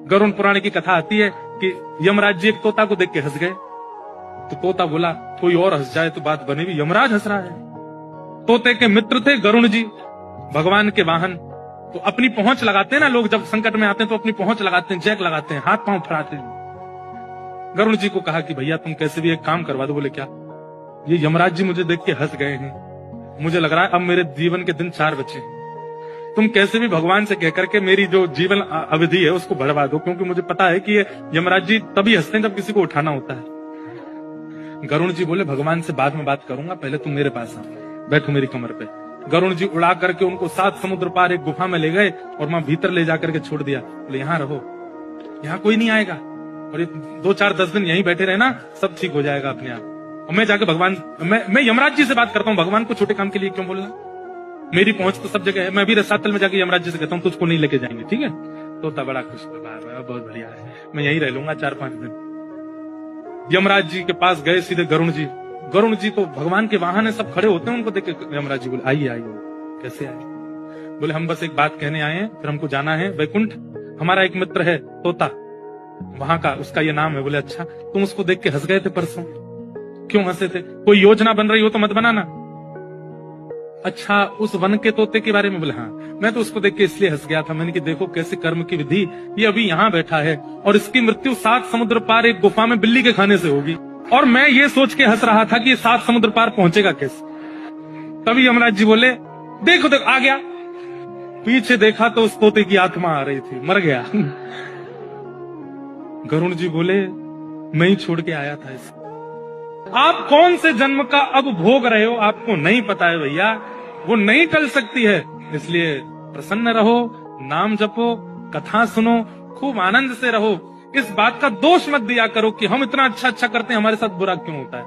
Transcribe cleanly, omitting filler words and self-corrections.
गरुड़ पुराण की कथा आती है कि यमराज जी एक तोता को देख के हंस गए। तो तोता बोला कोई और हंस जाए तो बात बने भी, यमराज हंस रहा है। तोते के मित्र थे गरुड़ जी, भगवान के वाहन। तो अपनी पहुंच लगाते हैं ना लोग, जब संकट में आते हैं तो अपनी पहुंच लगाते हैं, जैक लगाते हैं, हाथ पांव फड़ाते हैं। गरुड़ जी को कहा कि भैया तुम कैसे भी एक काम करवा दो। बोले क्या? ये यमराज जी मुझे देख के हंस गए हैं, मुझे लग रहा है अब मेरे जीवन के दिन 4 बचे हैं। तुम कैसे भी भगवान से कहकर के मेरी जो जीवन अवधि है उसको बढ़वा दो, क्योंकि मुझे पता है कि ये यमराज जी तभी हंसते हैं जब किसी को उठाना होता है। गरुड़ जी बोले भगवान से बाद में बात करूंगा, पहले तुम मेरे पास आओ, बैठो मेरी कमर पे। गरुड़ जी उड़ा करके उनको 7 समुद्र पार एक गुफा में ले गए और वहां भीतर ले जाकर के छोड़ दिया। बोले यहाँ रहो, यहाँ कोई नहीं आएगा, और 2-4-10 दिन यहीं बैठे रहना, सब ठीक हो जाएगा अपने आप। और मैं जाके भगवान, मैं यमराज जी से बात करता हूँ, भगवान को छोटे काम के लिए क्यों बोलना, मेरी पहुंच तो सब जगह है। मैं भी रसातल में जाके यमराज जी से कहता हूँ तुझको नहीं लेके जाएंगे, ठीक है? तोता बड़ा खुश हुआ, बहुत बढ़िया है, मैं यहीं रह लूंगा 4-5 दिन। यमराज जी के पास गए सीधे गरुड़ जी। गरुड़ जी तो भगवान के वाहन है, सब खड़े होते हैं, उनको देख के यमराज जी बोले आइए आइए। कैसे आए? बोले हम बस एक बात कहने आए हैं, फिर हमको जाना है वैकुंठ। हमारा एक मित्र है तोता, वहां का, उसका ये नाम है। बोले अच्छा, तुम उसको देख के हंस गए थे परसों, क्यों हंसे थे? कोई योजना बन रही हो तो मत बनाना। अच्छा, उस वन के तोते के बारे में? बोले हाँ, मैं तो उसको देख के इसलिए हंस गया था, मैंने कि देखो कैसे कर्म की विधि, ये अभी यहाँ बैठा है और इसकी मृत्यु 7 समुद्र पार एक गुफा में बिल्ली के खाने से होगी, और मैं ये सोच के हंस रहा था कि ये 7 समुद्र पार पहुंचेगा कैसे। तभी यमराज जी बोले देखो देखो आ गया। पीछे देखा तो उस तोते की आत्मा आ रही थी, मर गया। गरुड़ जी बोले मैं ही छोड़ के आया था इसे। आप कौन से जन्म का अब भोग रहे हो आपको नहीं पता है भैया, वो नहीं टल सकती है। इसलिए प्रसन्न रहो, नाम जपो, कथा सुनो, खूब आनंद से रहो। इस बात का दोष मत दिया करो कि हम इतना अच्छा करते हैं, हमारे साथ बुरा क्यों होता है।